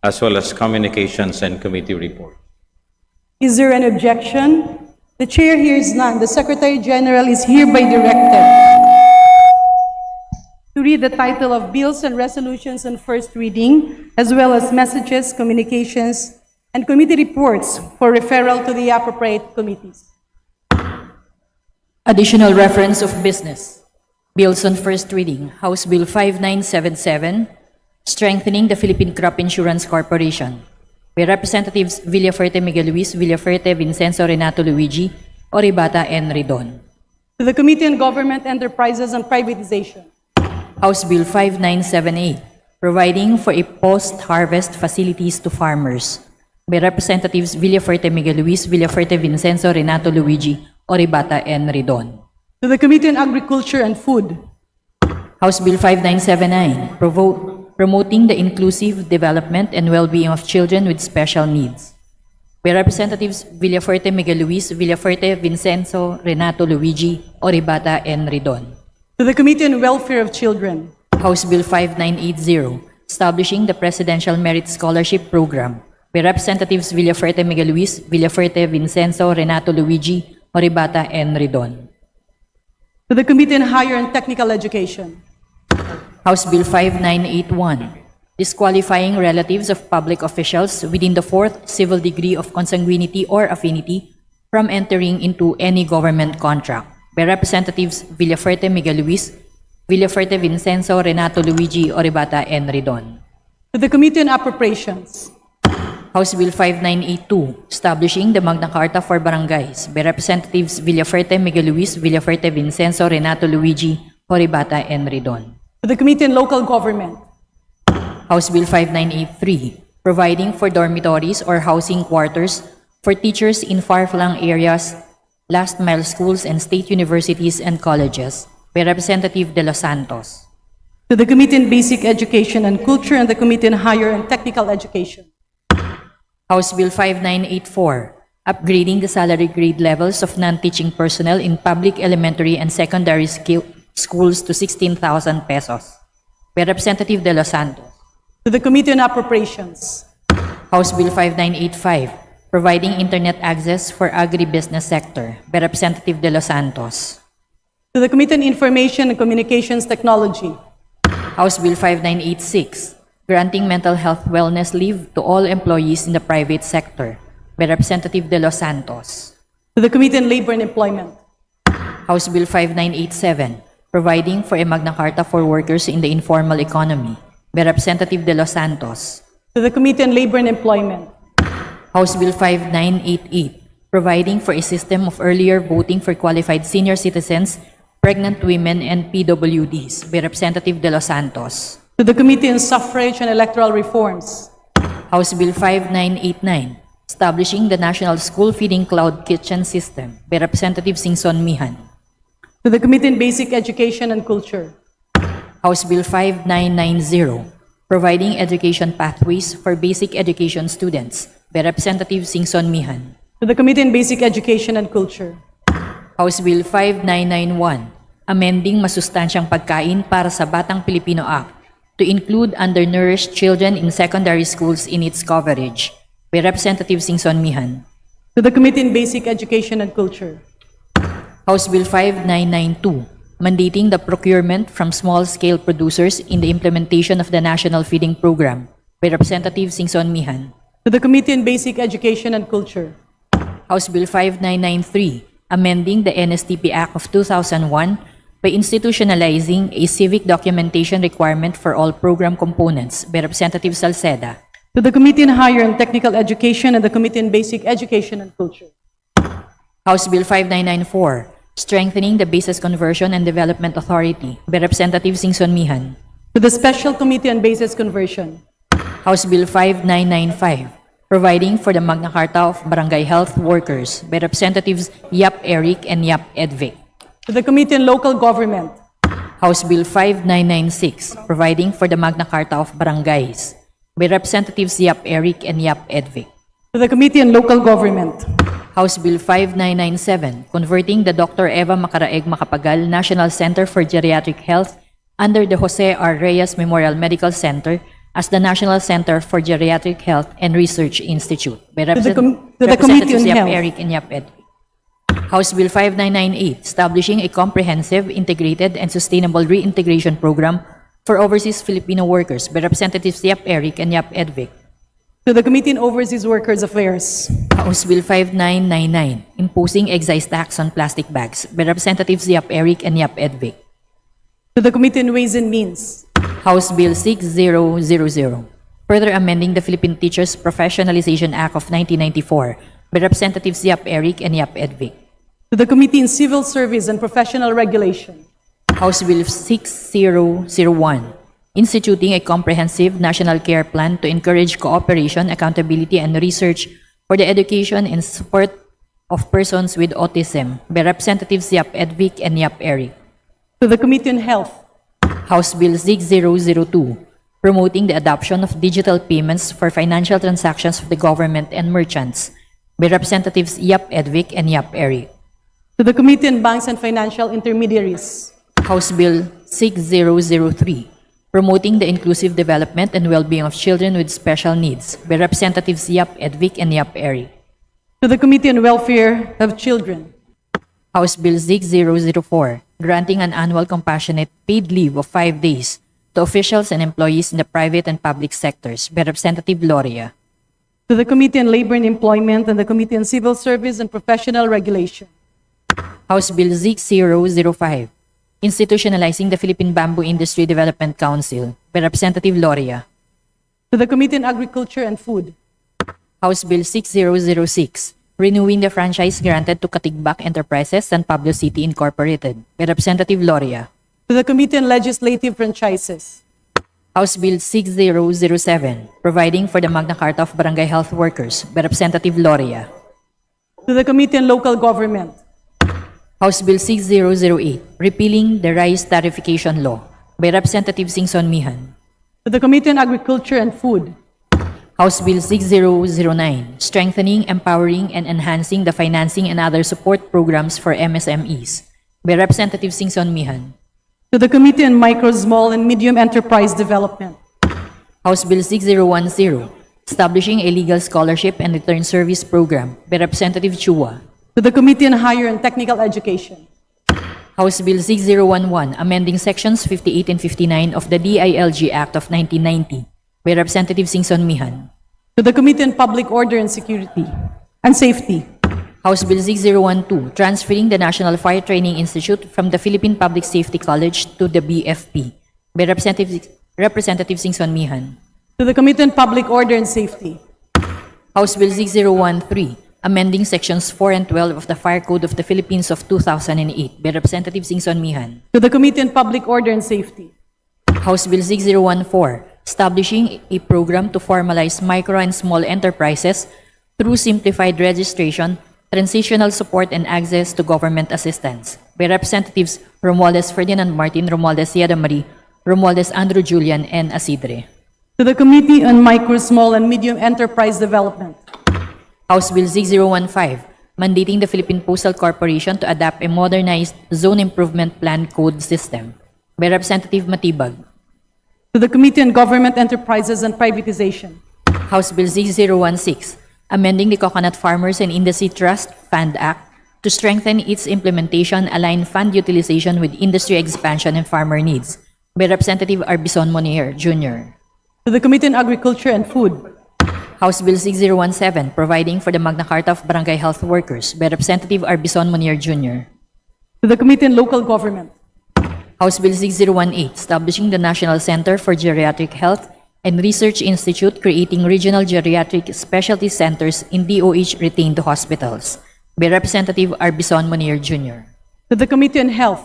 as well as communications and committee report. Is there an objection? The chair hears none. The Secretary General is hereby directed to read the title of bills and resolutions on first reading, as well as messages, communications, and committee reports for referral to the appropriate committees. Additional reference of business. Bills on first reading. House Bill 5977, strengthening the Philippine Crop Insurance Corporation, by Representatives Villafuerte Miguel Luis, Villafuerte Vincenzo Renato Luigi, Oribata, and Ridon. To the Committee on Government Enterprises and Privatization. House Bill 5978, providing for a post-harvest facilities to farmers, by Representatives Villafuerte Miguel Luis, Villafuerte Vincenzo Renato Luigi, Oribata, and Ridon. To the Committee on Agriculture and Food. House Bill 5979, promoting the inclusive development and well-being of children with special needs, by Representatives Villafuerte Miguel Luis, Villafuerte Vincenzo Renato Luigi, Oribata, and Ridon. To the Committee on Welfare of Children. House Bill 5980, establishing the Presidential Merit Scholarship Program, by Representatives Villafuerte Miguel Luis, Villafuerte Vincenzo Renato Luigi, Oribata, and Ridon. To the Committee on Higher and Technical Education. House Bill 5981, disqualifying relatives of public officials within the fourth civil degree of consanguinity or affinity from entering into any government contract, by Representatives Villafuerte Miguel Luis, Villafuerte Vincenzo Renato Luigi, Oribata, and Ridon. To the Committee on Appropriations. House Bill 5982, establishing the Magna Carta for Barangays, by Representatives Villafuerte Miguel Luis, Villafuerte Vincenzo Renato Luigi, Oribata, and Ridon. To the Committee on Local Government. House Bill 5983, providing for dormitories or housing quarters for teachers in far-flung areas, last-mile schools, and state universities and colleges, by Representative De Los Santos. To the Committee on Basic Education and Culture and the Committee on Higher and Technical Education. House Bill 5984, upgrading the salary grade levels of non-teaching personnel in public elementary and secondary schools to 16,000 pesos, by Representative De Los Santos. To the Committee on Appropriations. House Bill 5985, providing internet access for agribusiness sector, by Representative De Los Santos. To the Committee on Information and Communications Technology. House Bill 5986, granting mental health wellness leave to all employees in the private sector, by Representative De Los Santos. To the Committee on Labor and Employment. House Bill 5987, providing for a Magna Carta for workers in the informal economy, by Representative De Los Santos. To the Committee on Labor and Employment. House Bill 5988, providing for a system of earlier voting for qualified senior citizens, pregnant women, and PWDs, by Representative De Los Santos. To the Committee on Suffrage and Electoral Reforms. House Bill 5989, establishing the National School Feeding Cloud Kitchen System, by Representative Singson Mihan. To the Committee on Basic Education and Culture. House Bill 5990, providing education pathways for basic education students, by Representative Singson Mihan. To the Committee on Basic Education and Culture. House Bill 5991, amending masustansyang pagkain para sa Batang Pilipino Act to include undernourished children in secondary schools in its coverage, by Representative Singson Mihan. To the Committee on Basic Education and Culture. House Bill 5992, mandating the procurement from small-scale producers in the implementation of the National Feeding Program, by Representative Singson Mihan. To the Committee on Basic Education and Culture. House Bill 5993, amending the NSTP Act of 2001 by institutionalizing a civic documentation requirement for all program components, by Representative Salceda. To the Committee on Higher and Technical Education and the Committee on Basic Education and Culture. House Bill 5994, strengthening the Basis Conversion and Development Authority, by Representative Singson Mihan. To the Special Committee on Basis Conversion. House Bill 5995, providing for the Magna Carta of Barangay Health Workers, by Representatives Yap Eric and Yap Edvic. To the Committee on Local Government. House Bill 5996, providing for the Magna Carta of Barangays, by Representatives Yap Eric and Yap Edvic. To the Committee on Local Government. House Bill 5997, converting the Dr. Eva Macaraeg Macapagal National Center for Geriatric Health under the Jose R. Reyes Memorial Medical Center as the National Center for Geriatric Health and Research Institute by To the Committee Representatives on Yap Health. Eric and Yap Edvic. House Bill 5998, establishing a comprehensive, integrated, and sustainable reintegration program for overseas Filipino workers by Representatives Yap Eric and Yap Edvic. To the Committee on Overseas Workers Affairs. House Bill 5999, imposing excise tax on plastic bags by Representatives Yap Eric and Yap Edvic. To the Committee on Ways and Means. House Bill 6000, further amending the Philippine Teachers Professionalization Act of 1994 by Representatives Yap Eric and Yap Edvic. To the Committee on Civil Service and Professional Regulation. House Bill 6001, instituting a comprehensive national care plan to encourage cooperation, accountability, and research for the education and support of persons with autism by Representatives Yap Edvic and Yap Eric. To the Committee on Health. House Bill 6002, promoting the adoption of digital payments for financial transactions of the government and merchants by Representatives Yap Edvic and Yap Eric. To the Committee on Banks and Financial Intermediaries. House Bill 6003, promoting the inclusive development and well-being of children with special needs by Representatives Yap Edvic and Yap Eric. To the Committee on Welfare of Children. House Bill 6004, granting an annual compassionate paid leave of 5 days to officials and employees in the private and public sectors by Representative Loria. To the Committee on Labor and Employment and the Committee on Civil Service and Professional Regulation. House Bill 6005, institutionalizing the Philippine Bamboo Industry Development Council by Representative Loria. To the Committee on Agriculture and Food. House Bill 6006, renewing the franchise granted to Katigbak Enterprises San Pablo City Incorporated by Representative Loria. To the Committee on Legislative Franchises. House Bill 6007, providing for the Magna Carta of Barangay Health Workers by Representative Loria. To the Committee on Local Government. House Bill 6008, repealing the rice tariffication law by Representative Singson Mihan. To the Committee on Agriculture and Food. House Bill 6009, strengthening, empowering, and enhancing the financing and other support programs for MSMEs by Representative Singson Mihan. To the Committee on Micro, Small, and Medium Enterprise Development. House Bill 6010, establishing a legal scholarship and return service program by Representative Chua. To the Committee on Higher and Technical Education. House Bill 6011, amending sections 58 and 59 of the DILG Act of 1990 by Representative Singson Mihan. To the Committee on Public Order and Security and Safety. House Bill 6012, transferring the National Fire Training Institute from the Philippine Public Safety College to the BFP by Representative Singson Mihan. To the Committee on Public Order and Safety. House Bill 6013, amending sections 4 and 12 of the Fire Code of the Philippines of 2008 by Representative Singson Mihan. To the Committee on Public Order and Safety. House Bill 6014, establishing a program to formalize micro and small enterprises through simplified registration, transitional support, and access to government assistance by Representatives Romualdez Ferdinand Martin, Romualdez Sierra Marie, Romualdez Andrew Julian, and Asidre. To the Committee on Micro, Small, and Medium Enterprise Development. House Bill 6015, mandating the Philippine Postal Corporation to adopt a modernized Zone Improvement Plan Code system by Representative Matibag. To the Committee on Government Enterprises and Privatization. House Bill 6016, amending the Coconut Farmers and Industry Trust Fund Act to strengthen its implementation, align fund utilization with industry expansion and farmer needs by Representative Arbison Monier Jr. To the Committee on Agriculture and Food. House Bill 6017, providing for the Magna Carta of Barangay Health Workers by Representative Arbison Monier Jr. To the Committee on Local Government. House Bill 6018, establishing the National Center for Geriatric Health and Research Institute, creating regional geriatric specialty centers in DOH-retained hospitals by Representative Arbison Monier Jr. To the Committee on Health.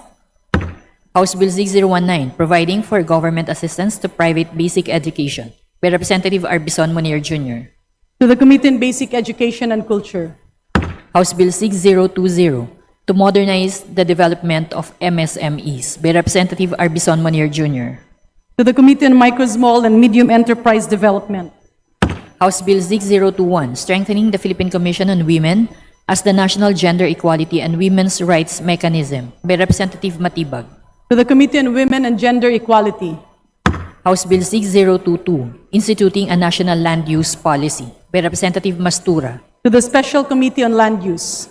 House Bill 6019, providing for government assistance to private basic education by Representative Arbison Monier Jr. To the Committee on Basic Education and Culture. House Bill 6020, to modernize the development of MSMEs by Representative Arbison Monier Jr. To the Committee on Micro, Small, and Medium Enterprise Development. House Bill 6021, strengthening the Philippine Commission on Women as the National Gender Equality and Women's Rights Mechanism by Representative Matibag. To the Committee on Women and Gender Equality. House Bill 6022, instituting a national land use policy by Representative Mastura. to the Special Committee on Land Use,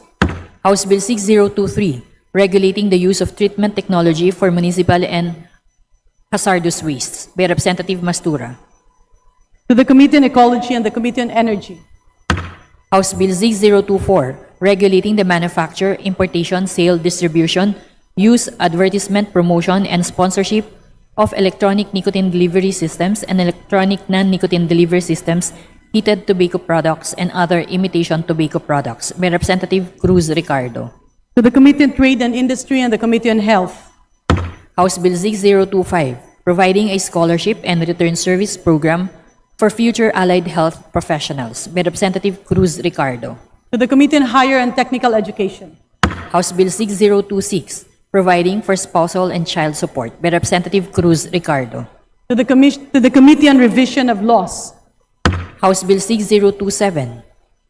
House Bill 6023, regulating the use of treatment technology for municipal and hazardous wastes by Representative Mastura. to the Committee on Ecology and the Committee on Energy, House Bill 6024, regulating the manufacture, importation, sale, distribution, use, advertisement, promotion, and sponsorship of electronic nicotine delivery systems and electronic non-nicotine delivery systems, heated tobacco products, and other imitation tobacco products by Representative Cruz Ricardo. to the Committee on Trade and Industry and the Committee on Health, House Bill 6025, providing a scholarship and return service program for future allied health professionals by Representative Cruz Ricardo. to the Committee on Higher and Technical Education, House Bill 6026, providing for spousal and child support by Representative Cruz Ricardo. to the Committee on Revision of Laws, House Bill 6027,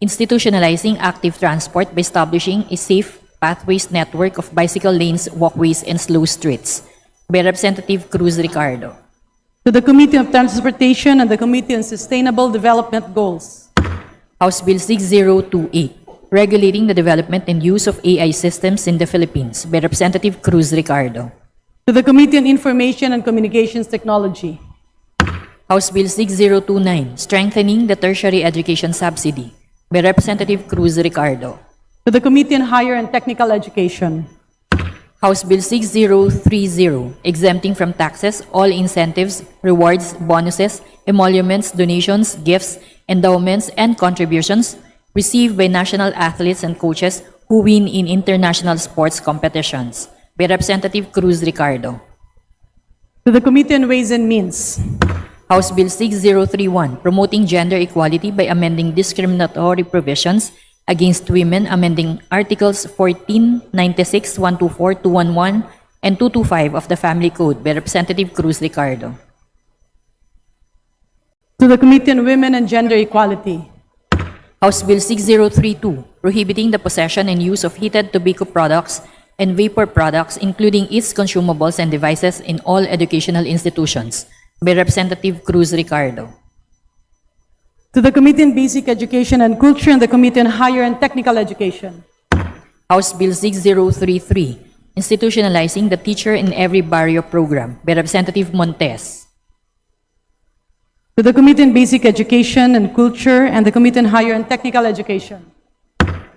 institutionalizing active transport by establishing a safe pathways network of bicycle lanes, walkways, and slow streets by Representative Cruz Ricardo. to the Committee on Transportation and the Committee on Sustainable Development Goals, House Bill 6028, regulating the development and use of AI systems in the Philippines by Representative Cruz Ricardo. to the Committee on Information and Communications Technology, House Bill 6029, strengthening the tertiary education subsidy by Representative Cruz Ricardo. to the Committee on Higher and Technical Education, House Bill 6030, exempting from taxes all incentives, rewards, bonuses, emoluments, donations, gifts, endowments, and contributions received by national athletes and coaches who win in international sports competitions by Representative Cruz Ricardo. to the Committee on Ways and Means, House Bill 6031, promoting gender equality by amending discriminatory provisions against women, amending Articles 14, 96, 124, 211, and 225 of the Family Code by Representative Cruz Ricardo. to the Committee on Women and Gender Equality, House Bill 6032, prohibiting the possession and use of heated tobacco products and vapor products, including its consumables and devices in all educational institutions by Representative Cruz Ricardo. to the Committee on Basic Education and Culture and the Committee on Higher and Technical Education, House Bill 6033, institutionalizing the Teacher in Every Barrio program by Representative Montes. to the Committee on Basic Education and Culture and the Committee on Higher and Technical Education,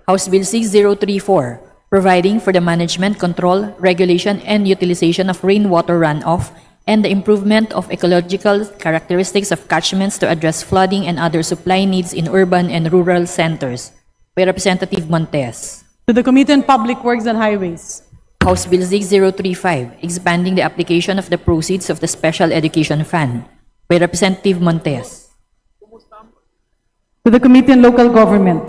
House Bill 6034, providing for the management, control, regulation, and utilization of rainwater runoff and the improvement of ecological characteristics of catchments to address flooding and other supply needs in urban and rural centers by Representative Montes. to the Committee on Public Works and Highways, House Bill 6035, expanding the application of the proceeds of the Special Education Fund by Representative Montes. to the Committee on Local Government,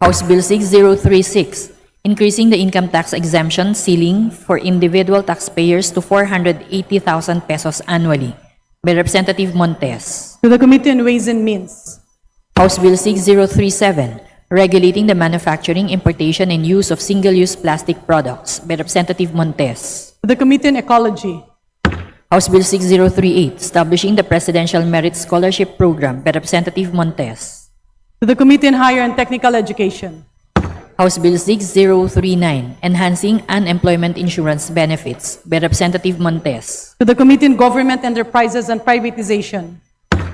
House Bill 6036, increasing the income tax exemption ceiling for individual taxpayers to 480,000 pesos annually by Representative Montes. to the Committee on Ways and Means, House Bill 6037, regulating the manufacturing, importation, and use of single-use plastic products by Representative Montes. to the Committee on Ecology, House Bill 6038, establishing the Presidential Merit Scholarship Program by Representative Montes. to the Committee on Higher and Technical Education, House Bill 6039, enhancing unemployment insurance benefits by Representative Montes. to the Committee on Government Enterprises and Privatization,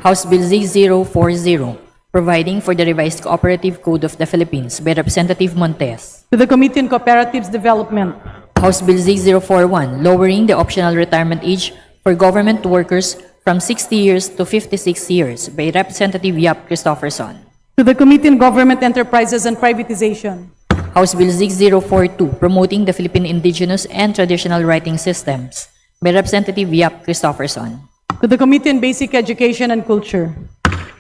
House Bill 6040, providing for the revised Cooperative Code of the Philippines by Representative Montes. to the Committee on Cooperatives Development, House Bill 6041, lowering the optional retirement age for government workers from 60 years to 56 years by Representative Yap Christopherson. to the Committee on Government Enterprises and Privatization, House Bill 6042, promoting the Philippine indigenous and traditional writing systems by Representative Yap Christopherson. to the Committee on Basic Education and Culture,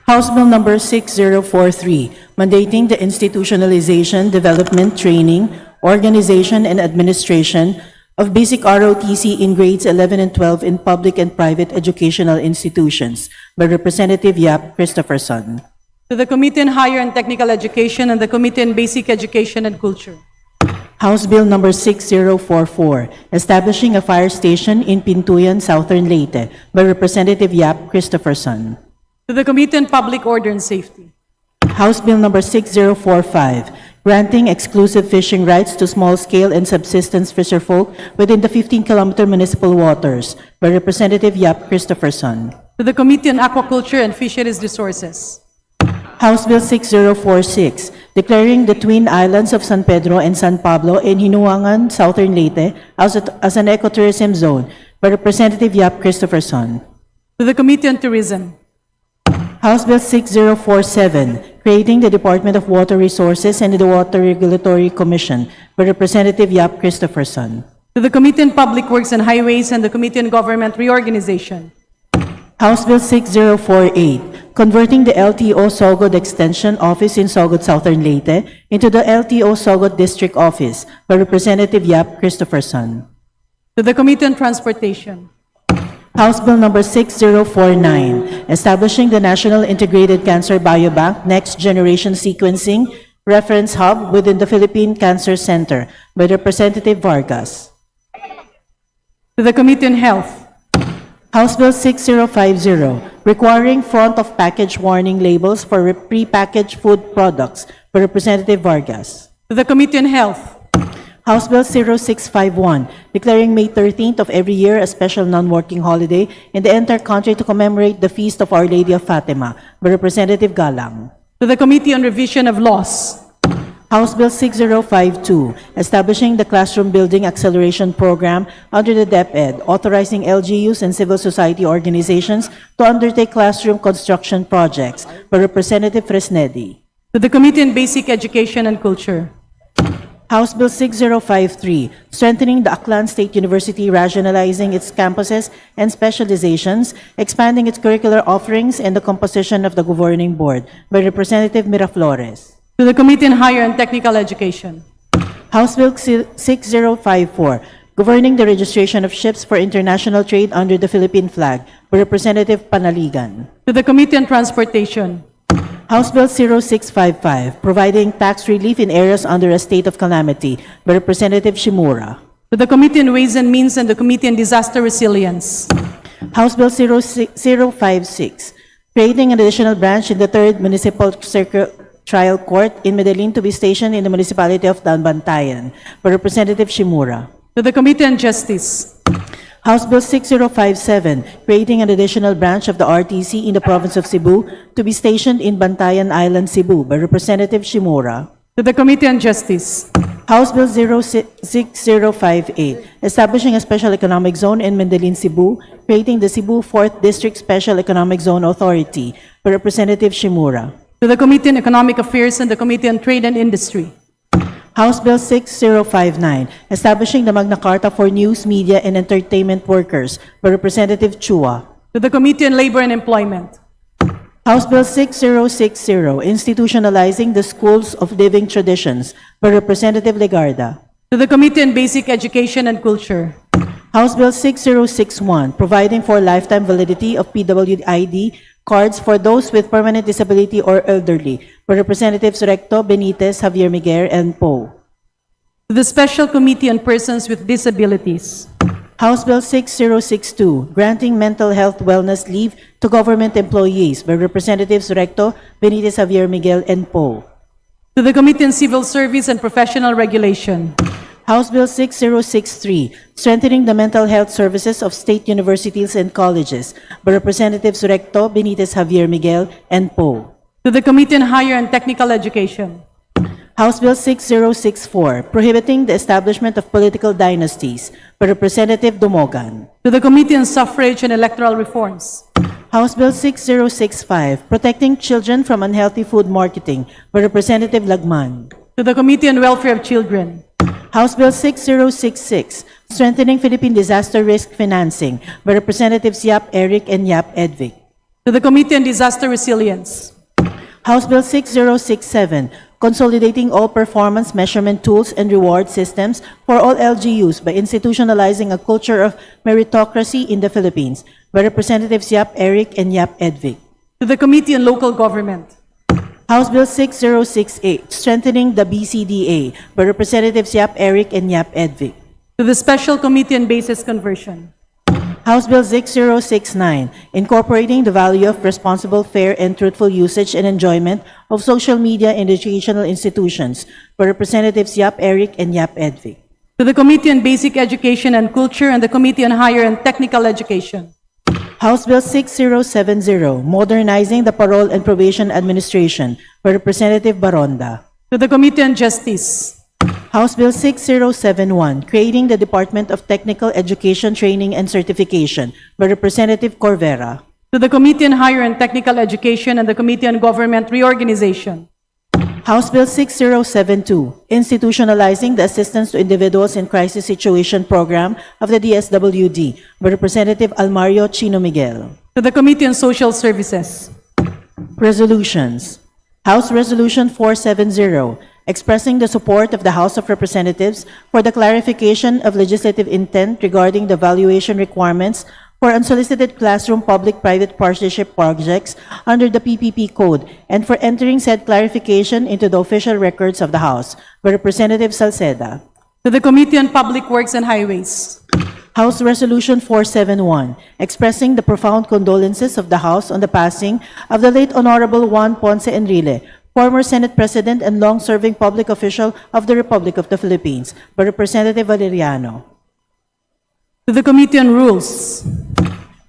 House Bill number 6043, mandating the institutionalization, development, training, organization, and administration of basic ROTC in grades 11 and 12 in public and private educational institutions by Representative Yap Christopherson. to the Committee on Higher and Technical Education and the Committee on Basic Education and Culture, House Bill Number 6044, establishing a fire station in Pintuyan, Southern Leyte, by Representative Yap Christopherson. To the Committee on Public Order and Safety. House Bill Number 6045, granting exclusive fishing rights to small-scale and subsistence fisherfolk within the 15-kilometer municipal waters, by Representative Yap Christopherson. To the Committee on Aquaculture and Fisheries Resources. House Bill 6046, declaring the twin islands of San Pedro and San Pablo in Hinuangan, Southern Leyte as an ecotourism zone, by Representative Yap Christopherson. To the Committee on Tourism. House Bill 6047, creating the Department of Water Resources and the Water Regulatory Commission, by Representative Yap Christopherson. To the Committee on Public Works and Highways and the Committee on Government Reorganization. House Bill 6048, converting the LTO Sogod Extension Office in Sogod, Southern Leyte into the LTO Sogod District Office, by Representative Yap Christopherson. To the Committee on Transportation. House Bill Number 6049, establishing the National Integrated Cancer Biobank Next Generation Sequencing Reference Hub within the Philippine Cancer Center, by Representative Vargas. To the Committee on Health. House Bill 6050, requiring front-of-package warning labels for prepackaged food products, by Representative Vargas. To the Committee on Health. House Bill 0651, declaring May 13th of every year a special non-working holiday in the entire country to commemorate the Feast of Our Lady of Fatima, by Representative Galang. To the Committee on Revision of Laws. House Bill 6052, establishing the Classroom Building Acceleration Program under the DepEd, authorizing LGUs and civil society organizations to undertake classroom construction projects, by Representative Fresnedi. To the Committee on Basic Education and Culture. House Bill 6053, strengthening the Aklan State University, rationalizing its campuses and specializations, expanding its curricular offerings and the composition of the governing board, by Representative Miraflores. To the Committee on Higher and Technical Education. House Bill 6054, governing the registration of ships for international trade under the Philippine flag, by Representative Panaligan. To the Committee on Transportation. House Bill 0655, providing tax relief in areas under a state of calamity, by Representative Shimura. To the Committee on Ways and Means and the Committee on Disaster Resilience. House Bill 056, creating an additional branch in the 3rd Municipal Circuit Trial Court in Medellin to be stationed in the municipality of Dalbantayan, by Representative Shimura. To the Committee on Justice. House Bill 6057, creating an additional branch of the RTC in the province of Cebu to be stationed in Bantayan Island, Cebu, by Representative Shimura. To the Committee on Justice. House Bill 06058, establishing a special economic zone in Medellin, Cebu, creating the Cebu 4th District Special Economic Zone Authority, by Representative Shimura. To the Committee on Economic Affairs and the Committee on Trade and Industry. House Bill 6059, establishing the Magna Carta for News, Media, and Entertainment Workers, by Representative Chua. To the Committee on Labor and Employment. House Bill 6060, institutionalizing the Schools of Living Traditions, by Representative Legarda. To the Committee on Basic Education and Culture. House Bill 6061, providing for lifetime validity of PWID cards for those with permanent disability or elderly, by Representatives Recto, Benitez, Javier Miguel, and Poe. To the Special Committee on Persons with Disabilities. House Bill 6062, granting mental health wellness leave to government employees, by Representatives Recto, Benitez, Javier Miguel, and Poe. To the Committee on Civil Service and Professional Regulation. House Bill 6063, strengthening the mental health services of state universities and colleges, by Representatives Recto, Benitez, Javier Miguel, and Poe. To the Committee on Higher and Technical Education. House Bill 6064, prohibiting the establishment of political dynasties, by Representative Dumogan. To the Committee on Suffrage and Electoral Reforms. House Bill 6065, protecting children from unhealthy food marketing, by Representative Lagman. To the Committee on Welfare of Children. House Bill 6066, strengthening Philippine disaster risk financing, by Representatives Yap Eric and Yap Edvic. To the Committee on Disaster Resilience. House Bill 6067, consolidating all performance measurement tools and reward systems for all LGUs by institutionalizing a culture of meritocracy in the Philippines, by Representatives Yap Eric and Yap Edvic. To the Committee on Local Government. House Bill 6068, strengthening the BCDA by Representatives Yap Eric and Yap Edvic. To the Special Committee on Basis Conversion. House Bill 6069, incorporating the value of responsible, fair, and truthful usage and enjoyment of social media in educational institutions by Representatives Yap Eric and Yap Edvic. To the Committee on Basic Education and Culture and the Committee on Higher and Technical Education. House Bill 6070, modernizing the Parole and Probation Administration by Representative Baronda. To the Committee on Justice. House Bill 6071, creating the Department of Technical Education, Training, and Certification by Representative Corvera. To the Committee on Higher and Technical Education and the Committee on Government Reorganization. House Bill 6072, institutionalizing the Assistance to Individuals in Crisis Situation Program of the DSWD by Representative Almario Chino Miguel. To the Committee on Social Services. Resolutions. House Resolution 470, expressing the support of the House of Representatives for the clarification of legislative intent regarding the valuation requirements for unsolicited classroom public-private partnership projects under the PPP Code and for entering said clarification into the official records of the House by Representative Salceda. To the Committee on Public Works and Highways. House Resolution 471, expressing the profound condolences of the House on the passing of the late Honorable Juan Ponce Enrile, former Senate President and long-serving public official of the Republic of the Philippines, by Representative Valeriano. To the Committee on Rules.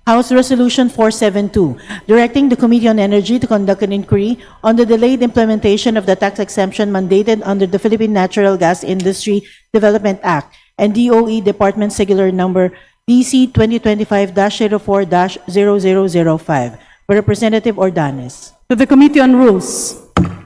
House Resolution 472, directing the Committee on Energy to conduct an inquiry on the delayed implementation of the tax exemption mandated under the Philippine Natural Gas Industry Development Act and DOE Department Circular Number DC 2025-04-0005 by Representative Ordanes. To the Committee on Rules.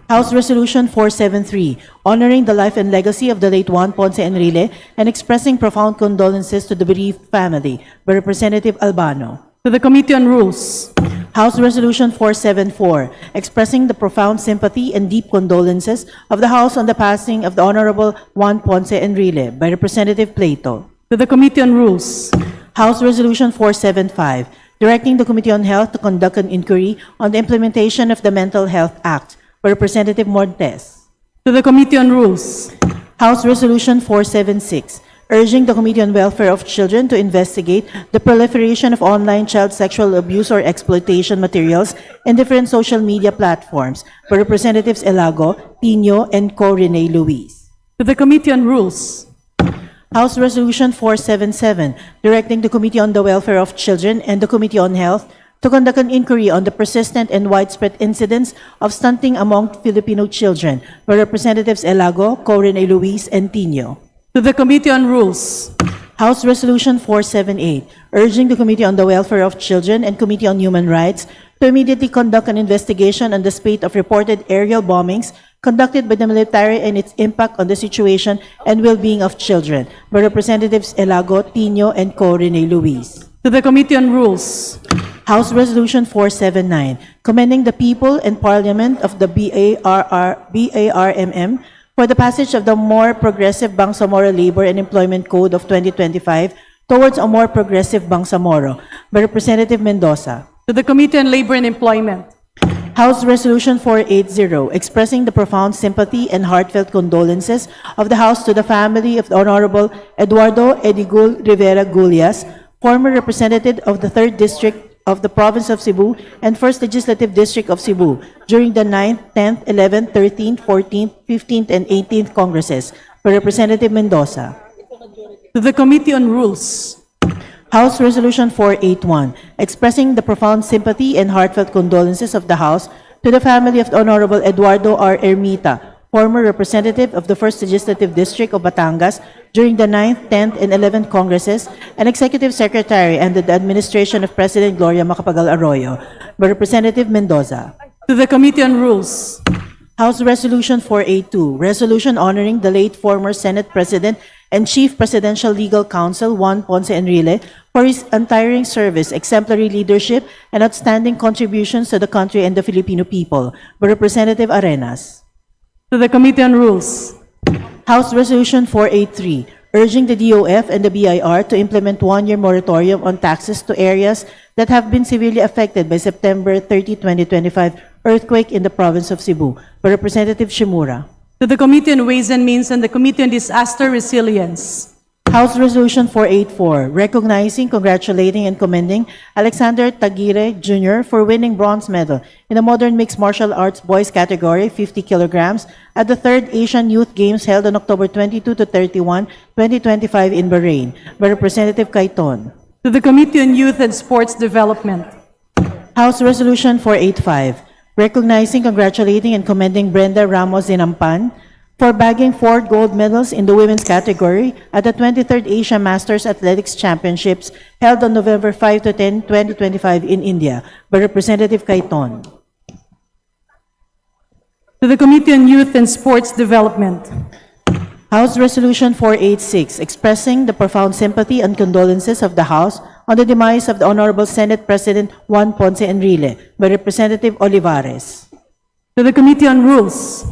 House Resolution 473, honoring the life and legacy of the late Juan Ponce Enrile and expressing profound condolences to the bereaved family by Representative Albano. To the Committee on Rules. House Resolution 474, expressing the profound sympathy and deep condolences of the House on the passing of the Honorable Juan Ponce Enrile by Representative Plato. To the Committee on Rules. House Resolution 475, directing the Committee on Health to conduct an inquiry on the implementation of the Mental Health Act by Representative Montes. To the Committee on Rules. House Resolution 476, urging the Committee on Welfare of Children to investigate the proliferation of online child sexual abuse or exploitation materials in different social media platforms by Representatives Elago, Pino, and Co. Rene Luis. To the Committee on Rules. House Resolution 477, directing the Committee on the Welfare of Children and the Committee on Health to conduct an inquiry on the persistent and widespread incidence of stunting among Filipino children by Representatives Elago, Co. Rene Luis, and Tino. To the Committee on Rules. House Resolution 478, urging the Committee on the Welfare of Children and Committee on Human Rights to immediately conduct an investigation on the spate of reported aerial bombings conducted by the military and its impact on the situation and well-being of children by Representatives Elago, Tino, and Co. Rene Luis. To the Committee on Rules. House Resolution 479, commending the people and Parliament of the BARMM for the passage of the more progressive Bangsamoro Labor and Employment Code of 2025 towards a more progressive Bangsamoro by Representative Mendoza. To the Committee on Labor and Employment. House Resolution 480, expressing the profound sympathy and heartfelt condolences of the House to the family of the Honorable Eduardo Edigul Rivera Gullias, former representative of the 3rd District of the Province of Cebu and 1st Legislative District of Cebu during the 9th, 10th, 11th, 13th, 14th, 15th, and 18th Congresses by Representative Mendoza. To the Committee on Rules. House Resolution 481, expressing the profound sympathy and heartfelt condolences of the House to the family of the Honorable Eduardo R. Ermita, former representative of the 1st Legislative District of Batangas during the 9th, 10th, and 11th Congresses, and Executive Secretary under the administration of President Gloria Macapagal Arroyo, by Representative Mendoza. To the Committee on Rules. House Resolution 482, resolution honoring the late former Senate President and Chief Presidential Legal Counsel Juan Ponce Enrile for his untiring service, exemplary leadership, and outstanding contributions to the country and the Filipino people, by Representative Arenas. To the Committee on Rules. House Resolution 483, urging the DOF and the BIR to implement one-year moratorium on taxes to areas that have been severely affected by September 30, 2025 earthquake in the province of Cebu by Representative Shimura. To the Committee on Ways and Means and the Committee on Disaster Resilience. House Resolution 484, recognizing, congratulating, and commending Alexander Tagire Jr. for winning bronze medal in the Modern Mixed Martial Arts Boys category, 50 kilograms, at the 3rd Asian Youth Games held on October 22 to 31, 2025 in Bahrain, by Representative Cayton. To the Committee on Youth and Sports Development. House Resolution 485, recognizing, congratulating, and commending Brenda Ramos Zinampan for bagging 4 gold medals in the women's category at the 23rd Asia Masters Athletics Championships held on November 5 to 10, 2025 in India, by Representative Cayton. To the Committee on Youth and Sports Development. House Resolution 486, expressing the profound sympathy and condolences of the House on the demise of the Honorable Senate President Juan Ponce Enrile, by Representative Olivares. To the Committee on Rules.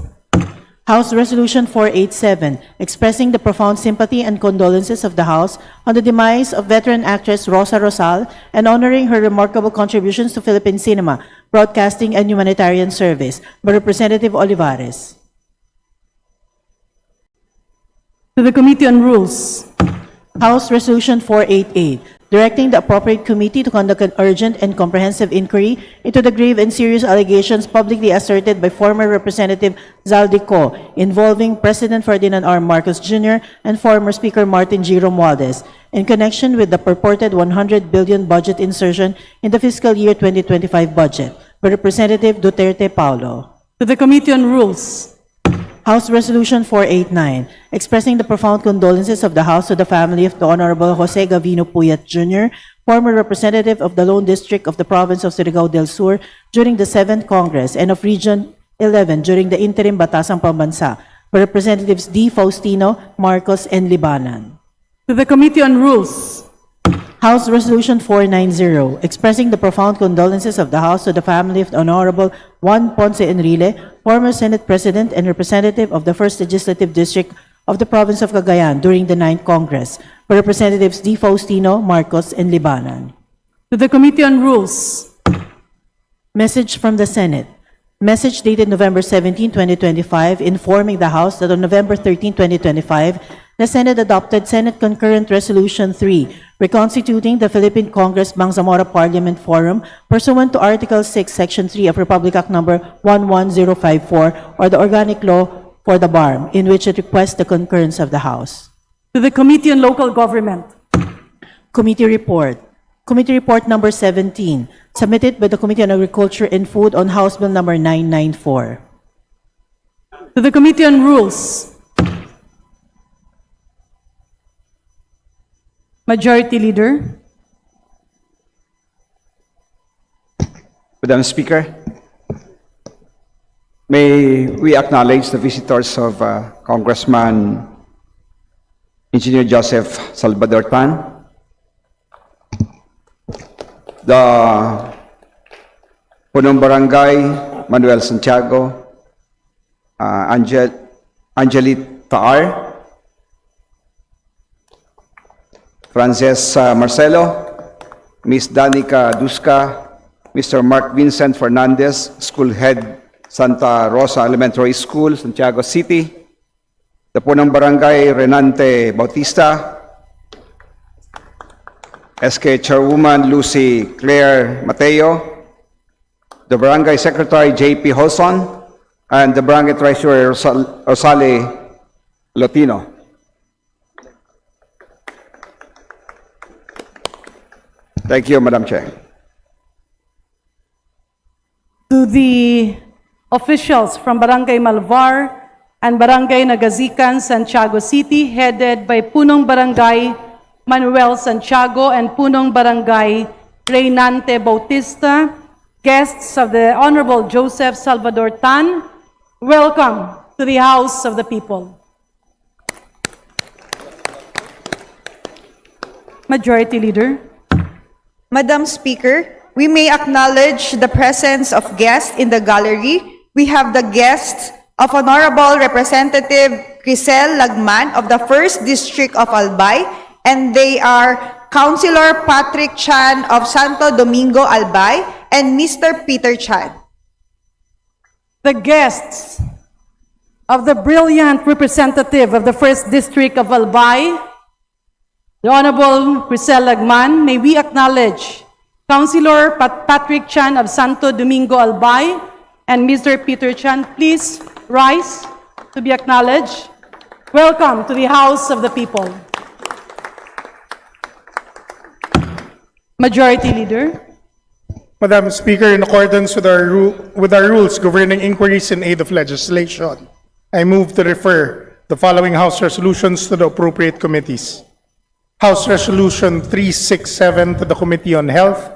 House Resolution 487, expressing the profound sympathy and condolences of the House on the demise of veteran actress Rosa Rosal and honoring her remarkable contributions to Philippine cinema, broadcasting, and humanitarian service, by Representative Olivares. To the Committee on Rules. House Resolution 488, directing the appropriate committee to conduct an urgent and comprehensive inquiry into the grave and serious allegations publicly asserted by former Representative Zaldico involving President Ferdinand R. Marcos Jr. and former Speaker Martin G. Romualdez in connection with the purported 100 billion budget insertion in the fiscal year 2025 budget, by Representative Duterte Paulo. To the Committee on Rules. House Resolution 489, expressing the profound condolences of the House to the family of the Honorable Jose Gavino Puyat Jr., former representative of the Lone District of the province of Surigao del Sur during the 7th Congress and of Region 11 during the interim Batasang Pambansa, by Representatives D. Faustino, Marcos, and Libanan. To the Committee on Rules. House Resolution 490, expressing the profound condolences of the House to the family of the Honorable Juan Ponce Enrile, former Senate President and representative of the 1st Legislative District of the province of Cagayan during the 9th Congress, by Representatives D. Faustino, Marcos, and Libanan. To the Committee on Rules. Message from the Senate. Message dated November 17, 2025, informing the House that on November 13, 2025, the Senate adopted Senate Concurrent Resolution 3, reconstituting the Philippine Congress Bangsamoro Parliament Forum pursuant to Article 6, Section 3 of Republic Act Number 11054, or the Organic Law for the BARM, in which it requests the concurrence of the House. To the Committee on Local Government. Committee Report. Committee Report Number 17, submitted by the Committee on Agriculture and Food on House Bill Number 994. To the Committee on Rules. Majority Leader. Madam Speaker, may we acknowledge the visitors of Congressman Engineer Joseph Salvador Tan, the Punong Barangay Manuel Santiago, Angelit Taar, Frances Marcelo, Ms. Danica Duska, Mr. Mark Vincent Fernandez, School Head, Santa Rosa Elementary School, Santiago City, the Punong Barangay Renante Bautista, SK Chairwoman Lucy Claire Mateo, the Barangay Secretary J.P. Holson, and the Barangay Treasurer Rosale Lotino. Thank you, Madam Chair. To the officials from Barangay Malvar and Barangay Nagazican, Santiago City, headed by Punong Barangay Manuel Santiago and Punong Barangay Reynante Bautista, guests of the Honorable Joseph Salvador Tan, welcome to the House of the People. Majority Leader. Madam Speaker, we may acknowledge the presence of guests in the gallery. We have the guests of Honorable Representative Crisel Lagman of the 1st District of Albay, and they are Councilor Patrick Chan of Santo Domingo, Albay, and Mr. Peter Chan. the guests of the brilliant representative of the 1st District of Albay, the Honorable Crisel Lagman, may we acknowledge Councilor Patrick Chan of Santo Domingo, Albay, and Mr. Peter Chan. Please rise to be acknowledged. Welcome to the House of the People. Majority Leader. Madam Speaker, in accordance with our rules governing inquiries in aid of legislation, I move to refer the following House resolutions to the appropriate committees. House Resolution 367 to the Committee on Health,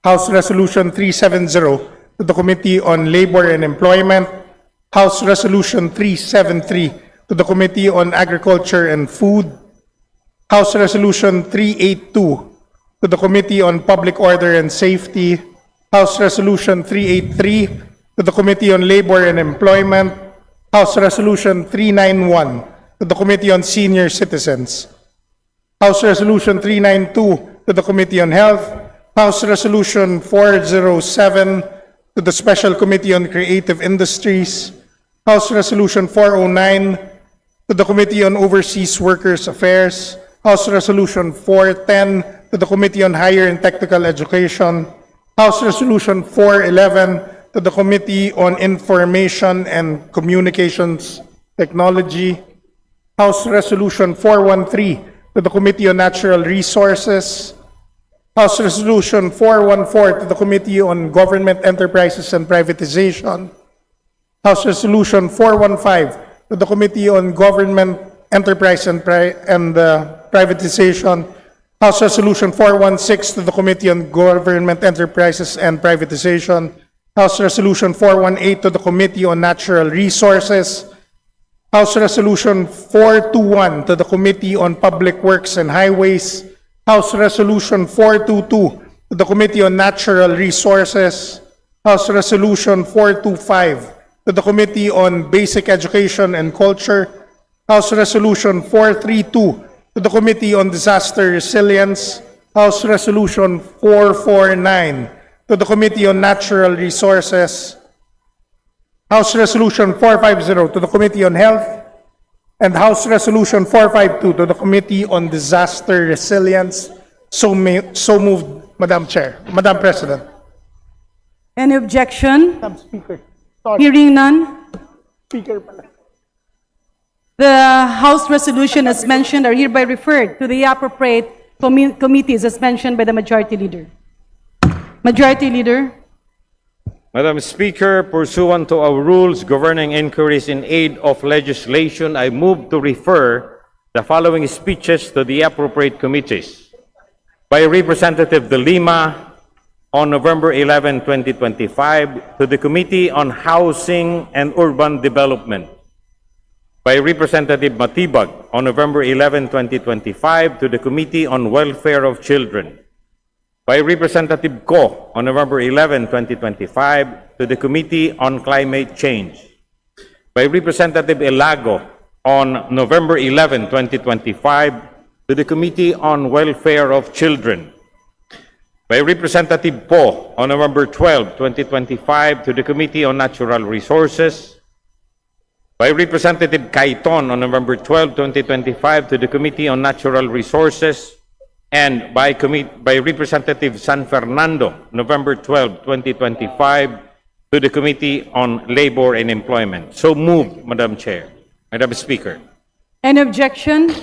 House Resolution 370 to the Committee on Labor and Employment, House Resolution 373 to the Committee on Agriculture and Food, House Resolution 382 to the Committee on Public Order and Safety, House Resolution 383 to the Committee on Labor and Employment, House Resolution 391 to the Committee on Senior Citizens, House Resolution 392 to the Committee on Health, House Resolution 407 to the Special Committee on Creative Industries, House Resolution 409 to the Committee on Overseas Workers Affairs, House Resolution 410 to the Committee on Higher and Technical Education, House Resolution 411 to the Committee on Information and Communications Technology, House Resolution 413 to the Committee on Natural Resources, House Resolution 414 to the Committee on Government Enterprises and Privatization, House Resolution 415 to the Committee on Government Enterprise and Privatization, House Resolution 416 to the Committee on Government Enterprises and Privatization, House Resolution 418 to the Committee on Natural Resources, House Resolution 421 to the Committee on Public Works and Highways, House Resolution 422 to the Committee on Natural Resources, House Resolution 425 to the Committee on Basic Education and Culture, House Resolution 432 to the Committee on Disaster Resilience, House Resolution 449 to the Committee on Natural Resources, House Resolution 450 to the Committee on Health, and House Resolution 452 to the Committee on Disaster Resilience. So moved, Madam Chair, Madam President. Any objection? Madam Speaker, sorry, Hearing none. Speaker pala. The House resolution as mentioned are hereby referred to the appropriate committees as mentioned by the Majority Leader. Majority Leader. Madam Speaker, pursuant to our rules governing inquiries in aid of legislation, I move to refer the following speeches to the appropriate committees. By Representative De Lima on November 11, 2025, to the Committee on Housing and Urban Development. By Representative Matibag on November 11, 2025, to the Committee on Welfare of Children. By Representative Ko on November 11, 2025, to the Committee on Climate Change. By Representative Elago on November 11, 2025, to the Committee on Welfare of Children. By Representative Po on November 12, 2025, to the Committee on Natural Resources. By Representative Caiton on November 12, 2025, to the Committee on Natural Resources. And by Representative San Fernando, November 12, 2025, to the Committee on Labor and Employment. So moved, Madam Chair. Madam Speaker. Any objection?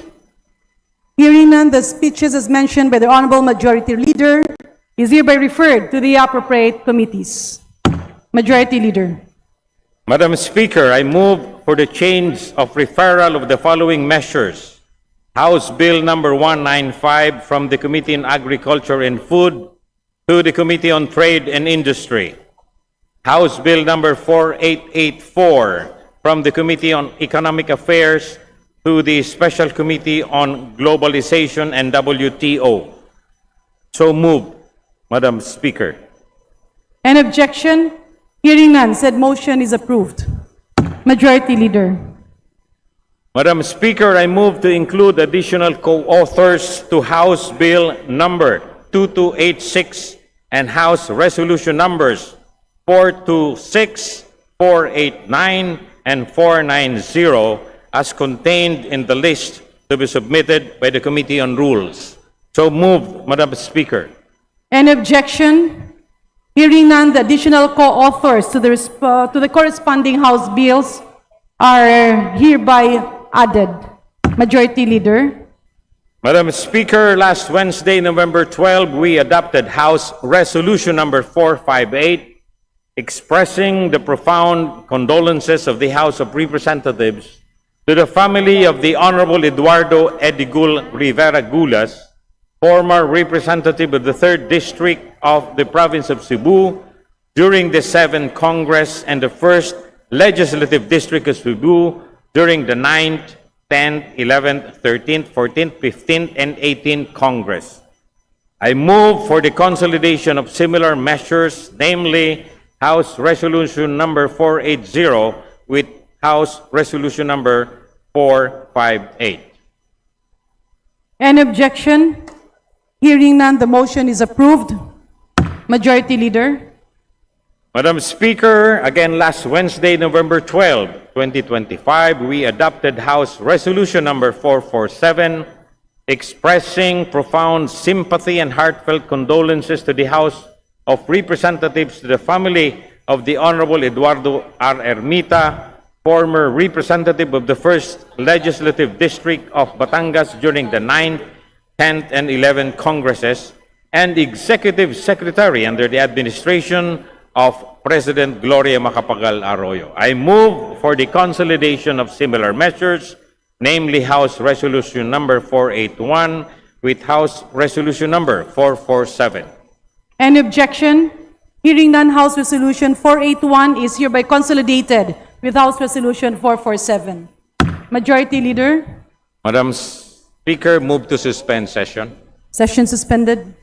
Hearing none, the speeches as mentioned by the Honorable Majority Leader is hereby referred to the appropriate committees. Majority Leader. Madam Speaker, I move for the change of referral of the following measures. House Bill number 195 from the Committee on Agriculture and Food to the Committee on Trade and Industry. House Bill number 4884 from the Committee on Economic Affairs to the Special Committee on Globalization and WTO. So moved, Madam Speaker. Any objection? Hearing none, said motion is approved. Majority Leader. Madam Speaker, I move to include additional co-authors to House Bill number 2286 and House Resolution numbers 426, 489, and 490 as contained in the list to be submitted by the Committee on Rules. So moved, Madam Speaker. Any objection? Hearing none, the additional co-authors to the corresponding House bills are hereby added. Majority Leader. Madam Speaker, last Wednesday, November 12, we adopted House Resolution number 458, expressing the profound condolences of the House of Representatives to the family of the Honorable Eduardo Edigul Rivera Gulas, former representative of the 3rd District of the Province of Cebu during the 7th Congress and the 1st Legislative District of Cebu during the 9th, 10th, 11th, 13th, 14th, 15th, and 18th Congress. I move for the consolidation of similar measures, namely House Resolution number 480 with House Resolution number 458. Any objection? Hearing none, the motion is approved. Majority Leader. Madam Speaker, again last Wednesday, November 12, 2025, we adopted House Resolution number 447, expressing profound sympathy and heartfelt condolences to the House of Representatives to the family of the Honorable Eduardo R. Ermita, former representative of the 1st Legislative District of Batangas during the 9th, 10th, and 11th Congresses, and Executive Secretary under the administration of President Gloria Macapagal Arroyo. I move for the consolidation of similar measures, namely House Resolution number 481 with House Resolution number 447. Any objection? Hearing none, House Resolution 481 is hereby consolidated with House Resolution 447. Majority Leader. Madam Speaker, move to suspend session. Session suspended.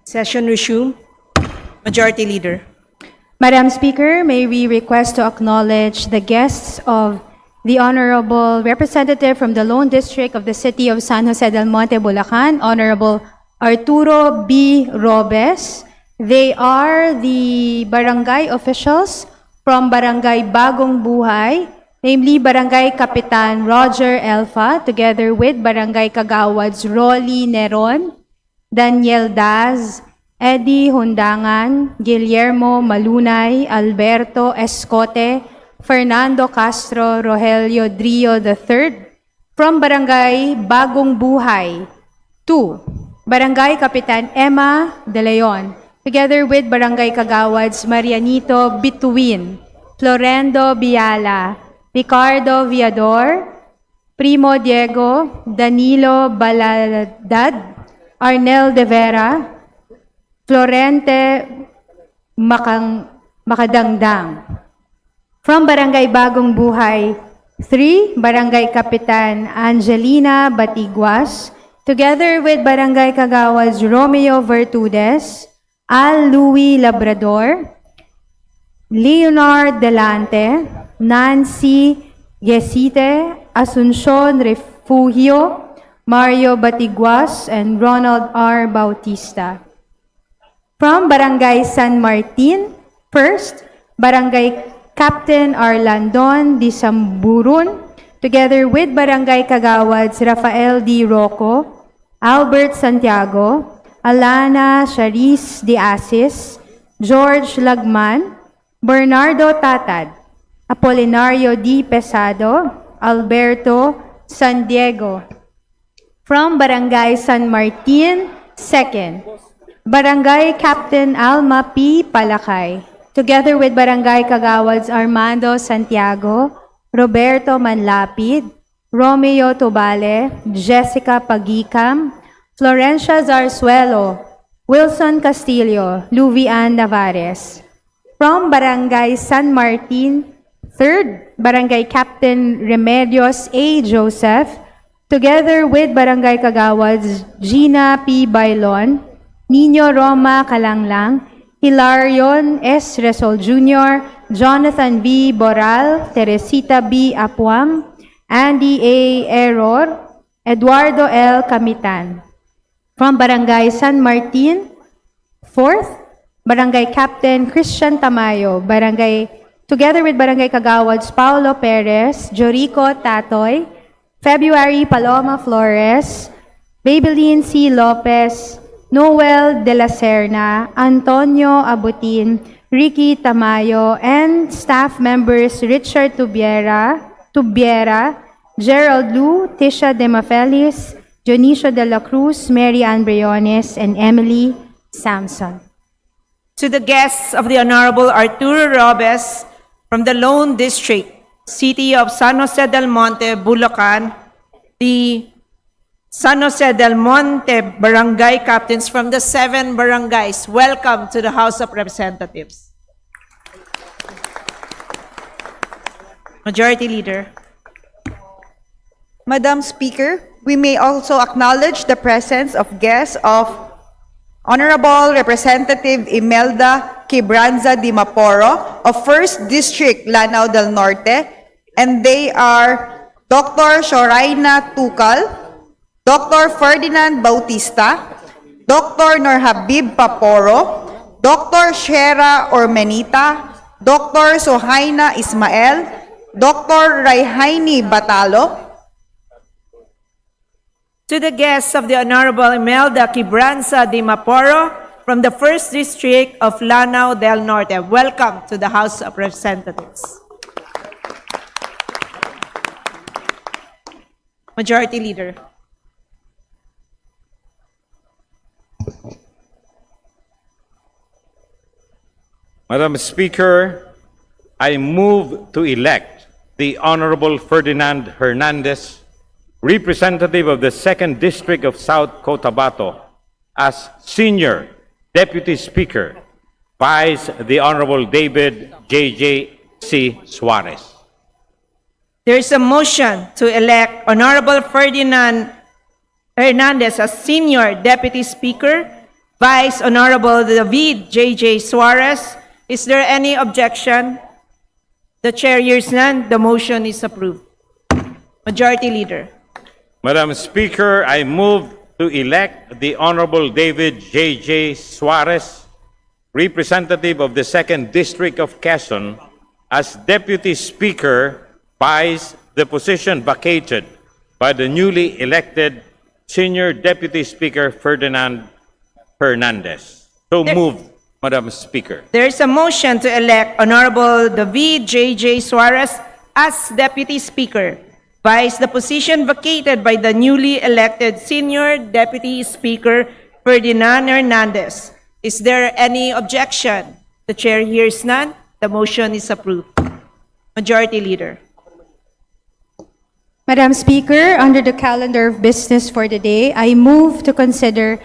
Session resumed. Majority Leader. Madam Speaker, may we request to acknowledge the guests of the Honorable Representative from the Lone District of the City of San Jose del Monte, Bulacan, Honorable Arturo B. Robes. They are the barangay officials from Barangay Bagong Buhay, namely Barangay Kapitan Roger Elfa, together with Barangay Kagawads Rolly Neron, Daniel Daz, Eddie Hundangan, Guillermo Malunay, Alberto Escote, Fernando Castro, Rogelio Drio III, from Barangay Bagong Buhay, 2. Barangay Kapitan Emma De Leon, together with Barangay Kagawads Marianito Bituin, Florendo Biala, Ricardo Viador, Primo Diego, Danilo Baladad, Arnel De Vera, Florente Makadangdang. From Barangay Bagong Buhay, 3. Barangay Kapitan Angelina Batiguas, together with Barangay Kagawads Romeo Vertudes, Al Louis Labrador, Leonard Delante, Nancy Gesite, Asuncion Refugio, Mario Batiguas, and Ronald R. Bautista. From Barangay San Martin, 1st, Barangay Captain Arlandon Di Samburun, together with Barangay Kagawads Rafael D. Rocco, Albert Santiago, Alana Charis De Asis, George Lagman, Bernardo Tatad, Apolinario D. Pesado, Alberto San Diego. From Barangay San Martin, 2nd, Barangay Captain Alma P. Palakay, together with Barangay Kagawads Armando Santiago, Roberto Manlapid, Romeo Tobale, Jessica Pagicam, Florencia Zarzuelo, Wilson Castillo, Luvian Navares. From Barangay San Martin, 3rd, Barangay Captain Remedios A. Joseph, together with Barangay Kagawads Gina P. Bailon, Nino Roma Calanglang, Hilarion S. Resol Jr., Jonathan V. Boral, Teresita B. Apuam, Andy A. Error, Eduardo L. Camitan. From Barangay San Martin, 4th, Barangay Captain Christian Tamayo, together with Barangay Kagawads Paulo Perez, Jorico Tatoy, February Paloma Flores, Babeline C. Lopez, Noel De La Serna, Antonio Abutin, Ricky Tamayo, and staff members Richard Tubiera, Gerald Lu, Tisha Demafelis, Dionisio De La Cruz, Mary Ann Briones, and Emily Samson. To the guests of the Honorable Arturo Robes from the Lone District, City of San Jose del Monte, Bulacan, the San Jose del Monte Barangay Captains from the 7 barangays, welcome to the House of Representatives. Majority Leader. Madam Speaker, we may also acknowledge the presence of guests of Honorable Representative Imelda Quibranza Di Maporo of 1st District, Lanao del Norte, and they are Dr. Shoraina Tukal, Dr. Ferdinand Bautista, Dr. Norhabib Paporo, Dr. Shera Ormenita, Dr. Sohaina Ismael, Dr. Raihaini Batalo. To the guests of the Honorable Imelda Quibranza Di Maporo from the 1st District of Lanao del Norte, welcome to the House of Representatives. Majority Leader. Madam Speaker, I move to elect the Honorable Ferdinand Hernandez, representative of the 2nd District of South Cotabato, as Senior Deputy Speaker, vice the Honorable David J.J.C. Suarez. There is a motion to elect Honorable Ferdinand Hernandez as Senior Deputy Speaker Vice Honorable David J.J. Suarez. Is there any objection? The chair hears none. The motion is approved. Majority Leader. Madam Speaker, I move to elect the Honorable David J.J. Suarez, representative of the 2nd District of Quezon, as Deputy Speaker, vice the position vacated by the newly elected Senior Deputy Speaker Ferdinand Hernandez. So moved, Madam Speaker. There is a motion to elect Honorable David J.J. Suarez as Deputy Speaker, vice the position vacated by the newly elected Senior Deputy Speaker Ferdinand Hernandez. Is there any objection? The chair hears none. The motion is approved. Majority Leader. Madam Speaker, under the calendar of business for the day, I move to consider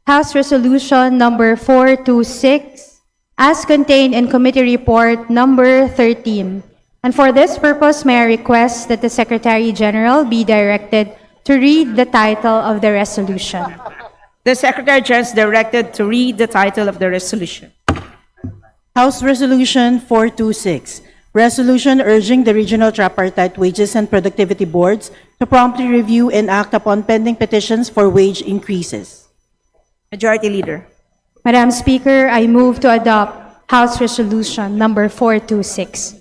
House Resolution number 426 as contained in Committee Report number 13. And for this purpose, may I request that the Secretary General be directed to read the title of the resolution. The Secretary General is directed to read the title of the resolution. House Resolution 426, resolution urging the regional tripartite wages and productivity boards to promptly review and act upon pending petitions for wage increases. Majority Leader. Madam Speaker, I move to adopt House Resolution number 426.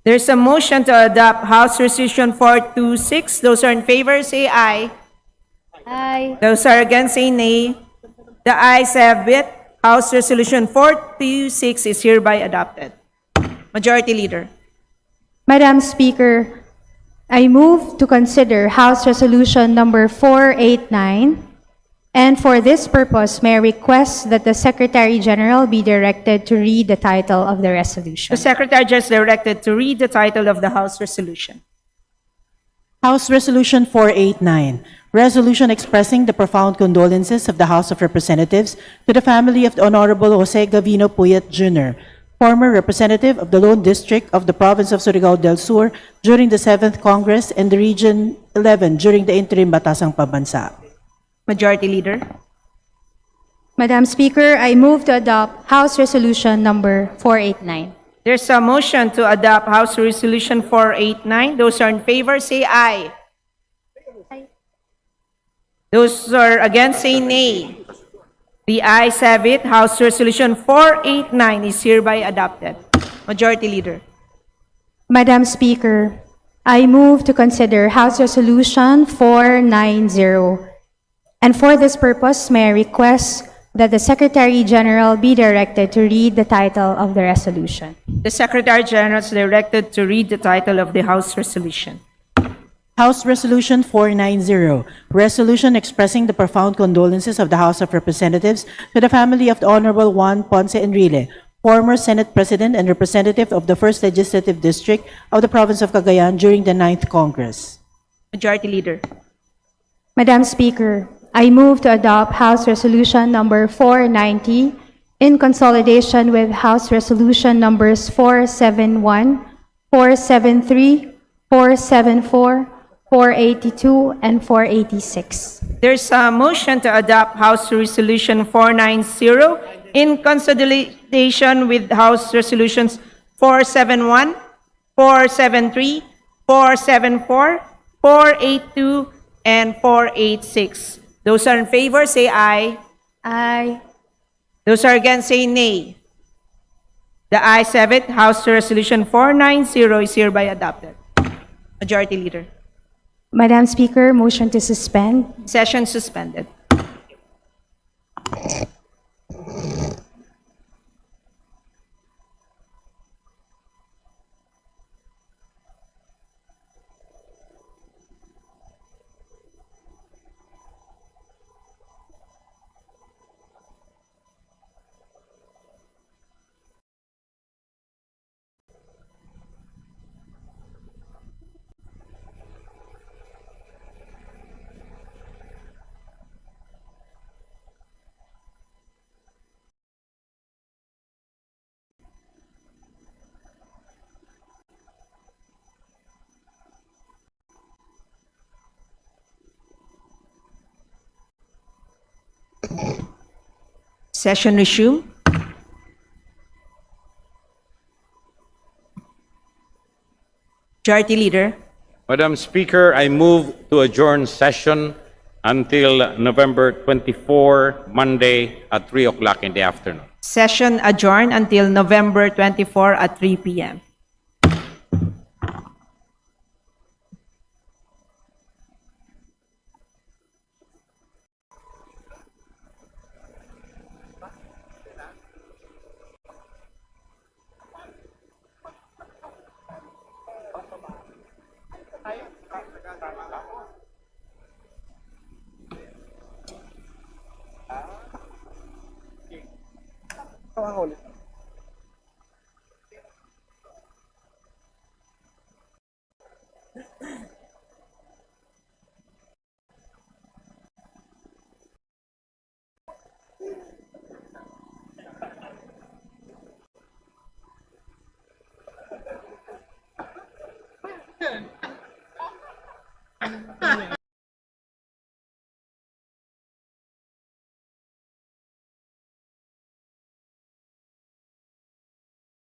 There's a motion to adopt House Resolution 426. Those are in favor, say aye. Aye. Those are against, say nay. The ayes have it. House Resolution 426 is hereby adopted. Majority Leader. Madam Speaker, I move to consider House Resolution number 489, and for this purpose, may I request that the Secretary General be directed to read the title of the resolution. The Secretary General is directed to read the title of the House Resolution. House Resolution 489, resolution expressing the profound condolences of the House of Representatives to the family of the Honorable Jose Gavino Puyat Jr., former representative of the Lone District of the Province of Surigao del Sur during the 7th Congress and the Region 11 during the interim Batasang Pambansa. Majority Leader. Madam Speaker, I move to adopt House Resolution number 489. There's a motion to adopt House Resolution 489. Those are in favor, say aye. Those are against, say nay. The ayes have it. House Resolution 489 is hereby adopted. Majority Leader. Madam Speaker, I move to consider House Resolution 490. And for this purpose, may I request that the Secretary General be directed to read the title of the resolution. The Secretary General is directed to read the title of the House Resolution. House Resolution 490, resolution expressing the profound condolences of the House of Representatives to the family of the Honorable Juan Ponce Enrile, former Senate President and representative of the 1st Legislative District of the Province of Cagayan during the 9th Congress. Majority Leader. Madam Speaker, I move to adopt House Resolution number 490 in consolidation with House Resolution numbers 471, 473, 474, 482, and 486. There's a motion to adopt House Resolution 490 in consolidation with House Resolutions 471, 473, 474, 482, and 486. Those are in favor, say aye. Aye. Those are against, say nay. The ayes have it. House Resolution 490 is hereby adopted. Majority Leader. Madam Speaker, motion to suspend. Session suspended. Session resumed. Majority Leader. Madam Speaker, I move to adjourn session until November 24, Monday at 3 o'clock in the afternoon. Session adjourned until November 24 at 3 p.m.